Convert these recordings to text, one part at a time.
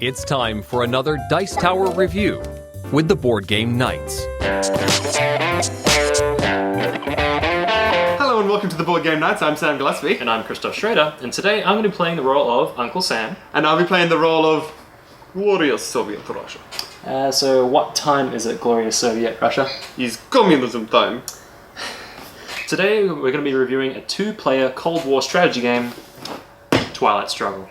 It's time for another Dice Tower review with the Board Game Knights. Hello and welcome to the Board Game Knights. I'm Sam Gillespie. And I'm Christoph Schrader, and today I'm going to be playing the role of Uncle Sam. And I'll be playing the role of Glorious Soviet Russia. So what time is it, Glorious Soviet Russia? It's communism time. Today we're going to be reviewing a two-player Cold War strategy game, Twilight Struggle.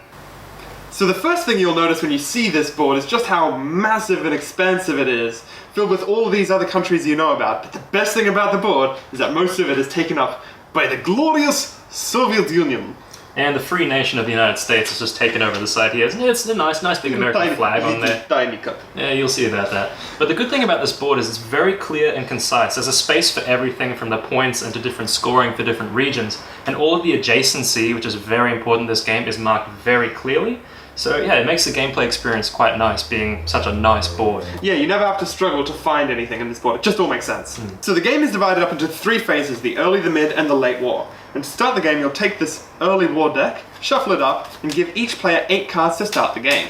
So the first thing you'll notice when you see this board is just how massive and expansive it is, filled with all of these other countries you know about. But the best thing about the board is that most of it is taken up by the glorious Soviet Union. And the free nation of the United States has just taken over the site here. It's a nice big American flag on there. Tiny cut. Yeah, you'll see about that. But the good thing about this board is it's very clear and concise. There's a space for everything from the points and to different scoring for different regions. And all of the adjacency, which is very important in this game, is marked very clearly. So yeah, it makes the gameplay experience quite nice, being such a nice board. Yeah, you never have to struggle to find anything in this board. It just all makes sense. So the game is divided up into three phases, the early, the mid, and the late war. And to start the game, you'll take this early war deck, shuffle it up, and give each player 8 cards to start the game.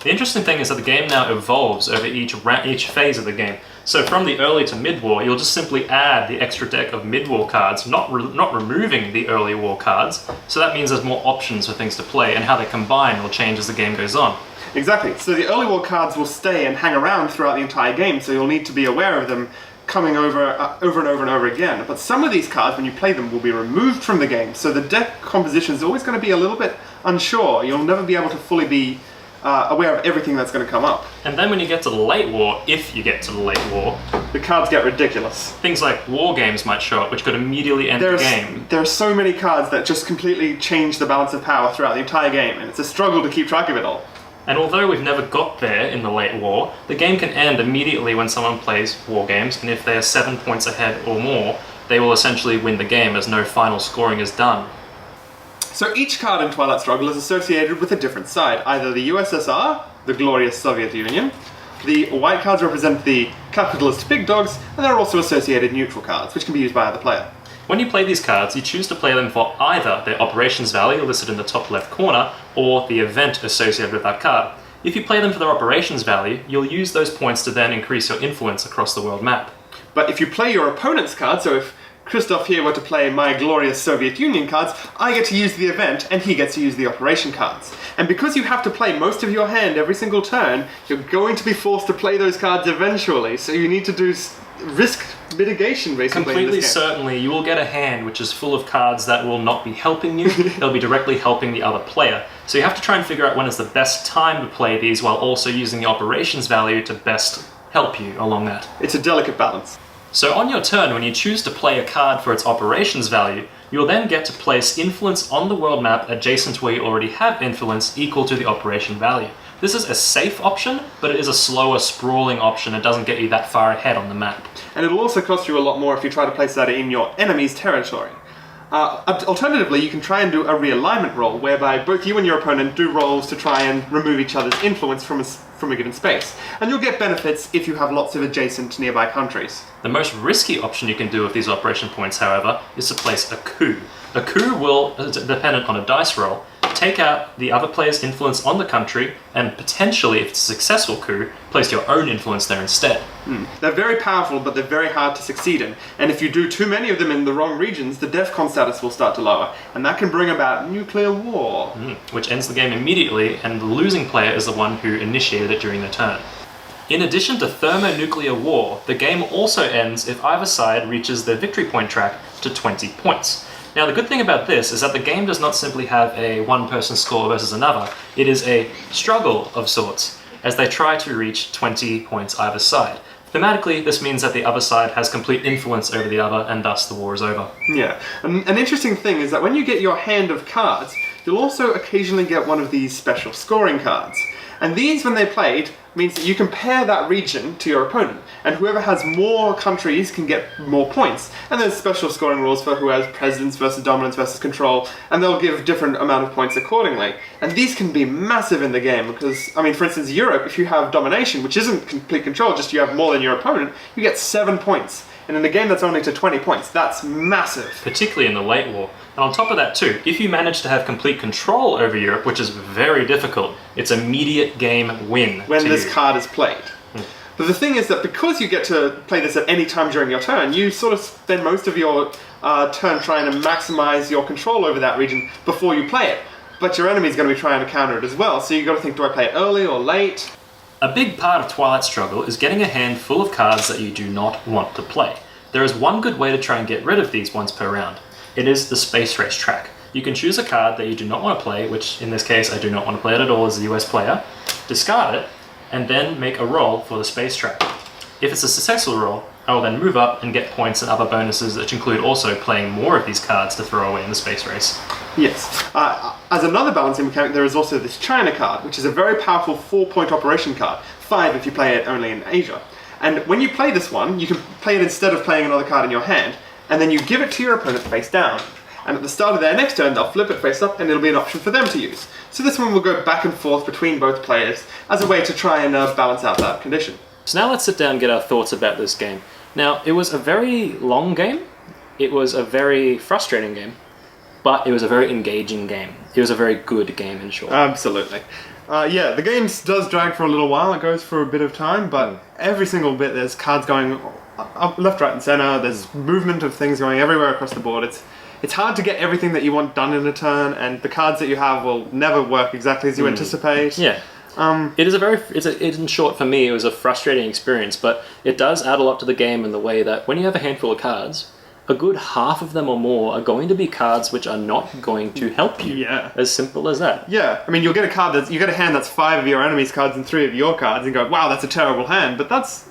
The interesting thing is that the game now evolves over each phase of the game. So from the early to mid-war, you'll just simply add the extra deck of mid-war cards, not removing the early war cards. So that means there's more options for things to play, and how they combine will change as the game goes on. Exactly. So the early war cards will stay and hang around throughout the entire game, so you'll need to be aware of them coming over and over again. But some of these cards, when you play them, will be removed from the game, so the deck composition is always going to be a little bit unsure. You'll never be able to fully be aware of everything that's going to come up. And then when you get to the late war, if you get to the late war, the cards get ridiculous. Things like war games might show up, which could immediately end the game. There are so many cards that just completely change the balance of power throughout the entire game, and it's a struggle to keep track of it all. And although we've never got there in the late war, the game can end immediately when someone plays war games, and if they are 7 points ahead or more, they will essentially win the game as no final scoring is done. So each card in Twilight Struggle is associated with a different side, either the USSR, the glorious Soviet Union. The white cards represent the capitalist big dogs, and there are also associated neutral cards, which can be used by either player. When you play these cards, you choose to play them for either their operations value listed in the top left corner, or the event associated with that card. If you play them for their operations value, you'll use those points to then increase your influence across the world map. But if you play your opponent's card, so if Christoph here were to play my glorious Soviet Union cards, I get to use the event and he gets to use the operation cards. And because you have to play most of your hand every single turn, you're going to be forced to play those cards eventually, so you need to do risk mitigation basically. Completely certainly, you will get a hand which is full of cards that will not be helping you, they'll be directly helping the other player. So you have to try and figure out when is the best time to play these while also using the operations value to best help you along that. It's a delicate balance. So on your turn, when you choose to play a card for its operations value, you'll then get to place influence on the world map adjacent to where you already have influence equal to the operation value. This is a safe option, but it is a slower, sprawling option. It doesn't get you that far ahead on the map. And it'll also cost you a lot more if you try to place that in your enemy's territory. Alternatively, you can try and do a realignment roll, whereby both you and your opponent do rolls to try and remove each other's influence from a given space. And you'll get benefits if you have lots of adjacent nearby countries. The most risky option you can do with these operation points, however, is to place a coup. A coup will, dependent on a dice roll, take out the other player's influence on the country, and potentially, if it's a successful coup, place your own influence there instead. They're very powerful, but they're very hard to succeed in. And if you do too many of them in the wrong regions, the DEFCON status will start to lower, and that can bring about nuclear war. Which ends the game immediately, and the losing player is the one who initiated it during their turn. In addition to thermonuclear war, the game also ends if either side reaches their victory point track to 20 points. Now the good thing about this is that the game does not simply have a one-person score versus another, it is a struggle of sorts, as they try to reach 20 points either side. Thematically, this means that the other side has complete influence over the other, and thus the war is over. Yeah, an interesting thing is that when you get your hand of cards, you'll also occasionally get one of these special scoring cards. And these, when they're played, means that you compare that region to your opponent, and whoever has more countries can get more points. And there's special scoring rules for who has presidents versus dominance versus control, and they'll give different amount of points accordingly. And these can be massive in the game because, I mean, for instance, Europe, if you have domination, which isn't complete control, just you have more than your opponent, you get 7 points. And in the game that's only to 20 points, that's massive. Particularly in the late war. And on top of that too, if you manage to have complete control over Europe, which is very difficult, it's immediate game win when to this you. card is played. But the thing is that because you get to play this at any time during your turn, you sort of spend most of your turn trying to maximize your control over that region before you play it. But your enemy's going to be trying to counter it as well, so you've got to think, do I play it early or late? A big part of Twilight's struggle is getting a hand full of cards that you do not want to play. There is one good way to try and get rid of these once per round. It is the Space Race track. You can choose a card that you do not want to play, which in this case I do not want to play it at all as a US player, discard it, and then make a roll for the Space track. If it's a successful roll, I will then move up and get points and other bonuses, which include also playing more of these cards to throw away in the Space Race. Yes. As another balancing mechanic, there is also this China card, which is a very powerful 4-point operation card. 5 if you play it only in Asia. And when you play this one, you can play it instead of playing another card in your hand, and then you give it to your opponent face down. And at the start of their next turn, they'll flip it face up, and it'll be an option for them to use. So this one will go back and forth between both players as a way to try and balance out that condition. So now let's sit down and get our thoughts about this game. Now, it was a very long game, it was a very frustrating game, but it was a very engaging game. It was a very good game, in short. Absolutely. Yeah, the game does drag for a little while. It goes for a bit of time, but every single bit there's cards going up, left, right, and center. There's movement of things going everywhere across the board. It's hard to get everything that you want done in a turn, and the cards that you have will never work exactly as you anticipate. Yeah. It is in short, for me, it was a frustrating experience, but it does add a lot to the game in the way that when you have a handful of cards, a good half of them or more are going to be cards which are not going to help you. Yeah. As simple as that. Yeah, I mean, you'll get a hand that's 5 of your enemy's cards and 3 of your cards, and go, wow, that's a terrible hand. But that's,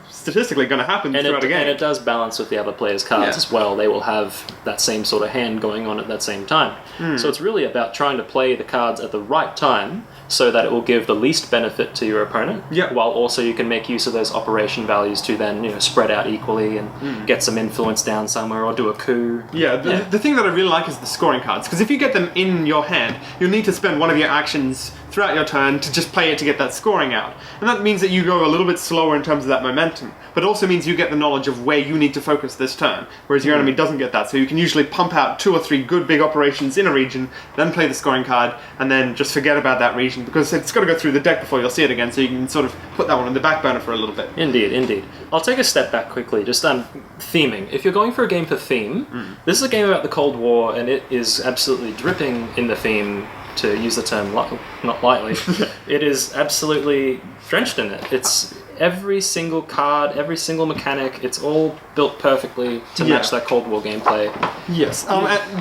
statistically going to happen throughout a game. And it does balance with the other players' cards as well. They will have that same sort of hand going on at that same time. So it's really about trying to play the cards at the right time so that it will give the least benefit to your opponent, while also you can make use of those operation values to then spread out equally and get some influence down somewhere or do a coup. The thing that I really like is the scoring cards, because if you get them in your hand, you'll need to spend one of your actions throughout your turn to just play it to get that scoring out. And that means that you go a little bit slower in terms of that momentum, but it also means you get the knowledge of where you need to focus this turn, whereas your enemy doesn't get that. So you can usually pump out 2 or 3 good big operations in a region, then play the scoring card, and then just forget about that region, because it's got to go through the deck before you'll see it again, so you can sort of put that one on the back burner for a little bit. Indeed. I'll take a step back quickly, just theming. If you're going for a game for theme, this is a game about the Cold War, and it is absolutely dripping in the theme, to use the term not lightly. It is absolutely drenched in it. It's every single card, every single mechanic, it's all built perfectly to match that Cold War gameplay. Yes.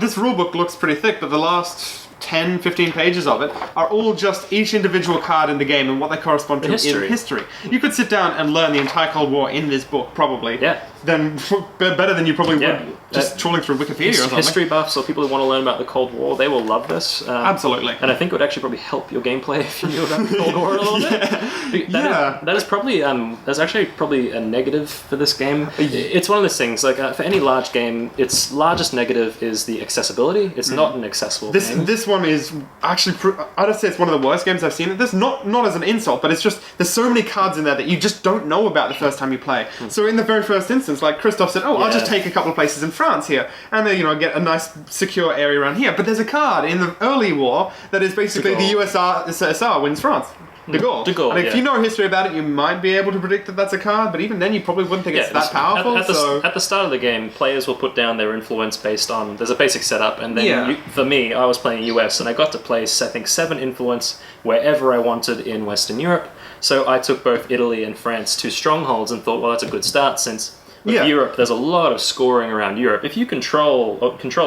This rulebook looks pretty thick, but the last 10, 15 pages of it are all just each individual card in the game and what they correspond to in history. You could sit down and learn the entire Cold War in this book, probably. Yeah. Then better than you probably would just trawling through Wikipedia or something. History buffs or people who want to learn about the Cold War, they will love this. Absolutely. And I think it would actually probably help your gameplay if you knew about the Cold War a little bit. That is probably that's actually probably a negative for this game. It's one of those things, like for any large game, its largest negative is the accessibility. It's not an accessible game. This one is actually, I'd say it's one of the worst games I've seen. This not as an insult, but it's just, there's so many cards in there that you just don't know about the first time you play. So in the very first instance, like Christoph said, I'll just take a couple of places in France here, and then get a nice secure area around here. But there's a card in the early war that is basically the USSR wins France. De Gaulle. And if you know history about it, you might be able to predict that that's a card, but even then you probably wouldn't think it's that powerful. At the start of the game, players will put down their influence based on, there's a basic setup, and then for me, I was playing US, and I got to place, I think, 7 influence wherever I wanted in Western Europe. So I took both Italy and France to strongholds and thought, well, that's a good start, since with Europe, there's a lot of scoring around Europe. If you control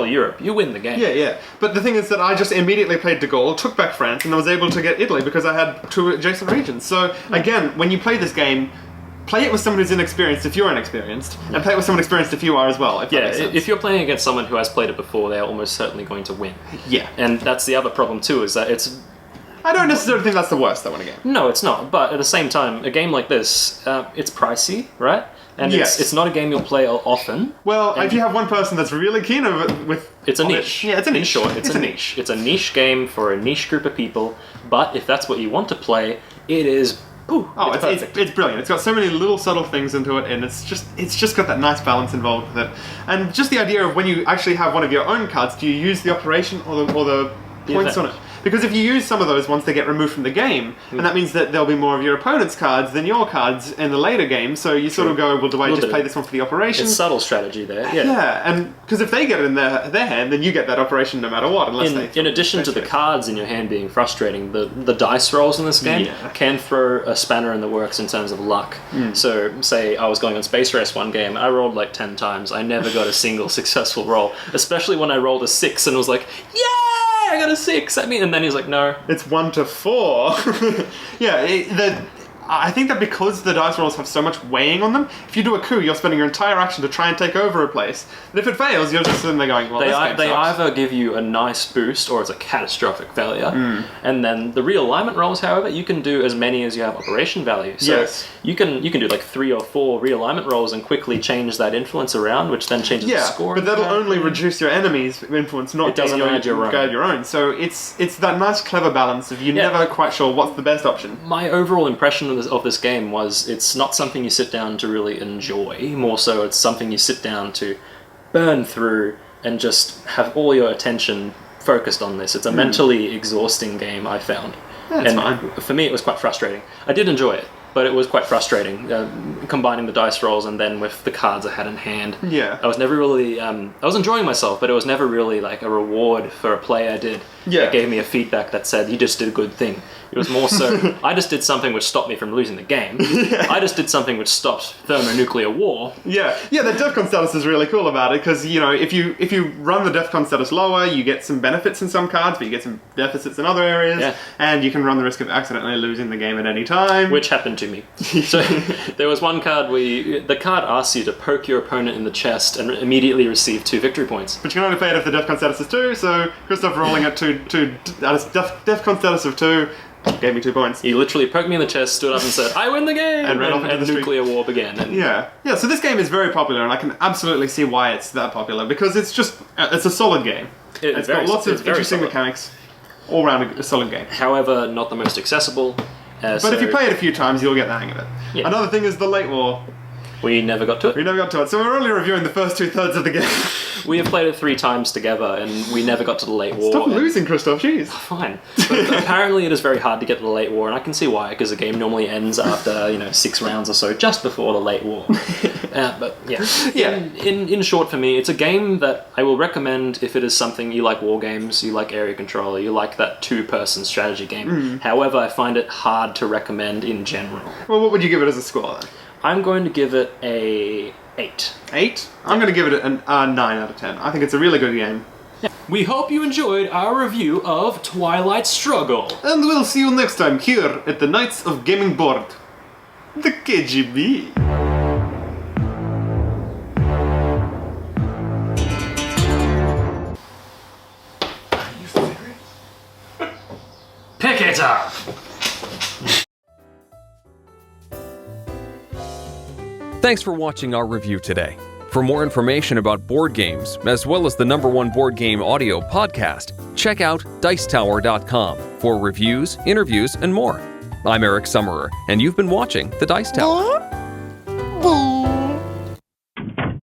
Europe, you win the game. Yeah. But the thing is that I just immediately played de Gaulle, took back France, and I was able to get Italy because I had 2 adjacent regions. So again, when you play this game, play it with someone who's inexperienced if you're inexperienced, and play it with someone experienced if you are as well. If you're playing against someone who has played it before, they're almost certainly going to win. Yeah. And that's the other problem too, is that it's I don't necessarily think that's the worst though in a game. No, it's not. But at the same time, a game like this, it's pricey, right? And Yes. it's not a game you'll play often. Well, if you have one person that's really keen with It's a on it- niche. yeah, it's a niche. In short, it's a niche. It's a niche game for a niche group of people. But if that's what you want to play, it is. Ooh, Oh, it's it's perfect. brilliant. It's got so many little subtle things into it, and it's just got that nice balance involved with it. And just the idea of when you actually have one of your own cards, do you use the operation or the points on event. it? Because if you use some of those once they get removed from the game, and that means that there'll be more of your opponent's cards than your cards in the later game, so you sort of go, well, do I just play this one for the operation? It's subtle strategy there. Yeah. Yeah, and because if they get it in their hand, then you get that operation no matter what, unless they... In addition to the cards in your hand being frustrating, the dice rolls in this game Yeah. can throw a spanner in the works in terms of luck. So, say I was going on Space Race one game, I rolled like 10 times. I never got a single successful roll, especially when I rolled a 6 and was like, yay! I got a 6. And then he's like, no. It's 1 to 4. Yeah, I think that because the dice rolls have so much weighing on them, if you do a coup, you're spending your entire action to try and take over a place. And if it fails, you're just sitting there going, well, They this game sucks. either give you a nice boost or it's a catastrophic failure. And then the realignment rolls, however, you can do as many as you have operation value. So Yes. you can do like 3 or 4 realignment rolls and quickly change that influence around, which then changes the Yeah, score. but that'll only reduce your enemy's influence, not It doesn't gain add your own. your own. So it's that nice, clever balance of you're never quite sure what's the best option. My overall impression of this game was it's not something you sit down to really enjoy. More so, it's something you sit down to burn through and just have all your attention focused on this. It's a mentally exhausting game, I found. That's and fine. for me, it was quite frustrating. I did enjoy it, but it was quite frustrating combining the dice rolls and then with the cards I had in hand. Yeah. I was never really... I was enjoying myself, but it was never really like a reward for a play I did. Yeah. It gave me a feedback that said, you just did a good thing. It was more so, I just did something which stopped me from losing the game. I just did something which stopped thermonuclear war. Yeah, the DEFCON status is really cool about it because if you run the DEFCON status lower, you get some benefits in some cards, but you get some deficits in other areas, Yeah. and you can run the risk of accidentally losing the game at any time. Which happened to me. So there was one card where the card asks you to poke your opponent in the chest and immediately receive 2 victory points. But you can only play it if the DEFCON status is 2, so Christopher rolling at DEFCON status of 2 gave me 2 points. He literally poked me in the chest, stood up and said, I win the game! And ran off into the street. nuclear war began. And Yeah, so this game is very popular, and I can absolutely see why it's that popular, because it's a solid game. It's got lots of very interesting solid. mechanics, all around a solid game. However, not the most accessible. But if you play it a few times, you'll get the hang of it. Yeah. Another thing is the late war. we never got to it. We never got to it, so we're only reviewing the first 2/3 of the game. We have played it 3 times together, and we never got to the late war. Stop and- losing, Christoph, jeez. Fine. But apparently it is very hard to get to the late war, and I can see why, because the game normally ends after, 6 rounds or so, just before the late war. But yeah. Yeah. In short, for me, it's a game that I will recommend if it is something you like war games, you like area control, you like that 2-person strategy game. However, I find it hard to recommend in general. Well, what would you give it as a score then? I'm going to give it a 8. 8? I'm going to give it a 9 out of 10. I think it's a really good game. We hope you enjoyed our review of Twilight Struggle. And we'll see you next time here at the Knights of Gaming Board. The KGB. Pick it up! Thanks for watching our review today. For more information about board games, as well as the #1 board game audio podcast, check out Dicetower.com for reviews, interviews, and more. I'm Eric Summerer, and you've been watching The Dice Tower.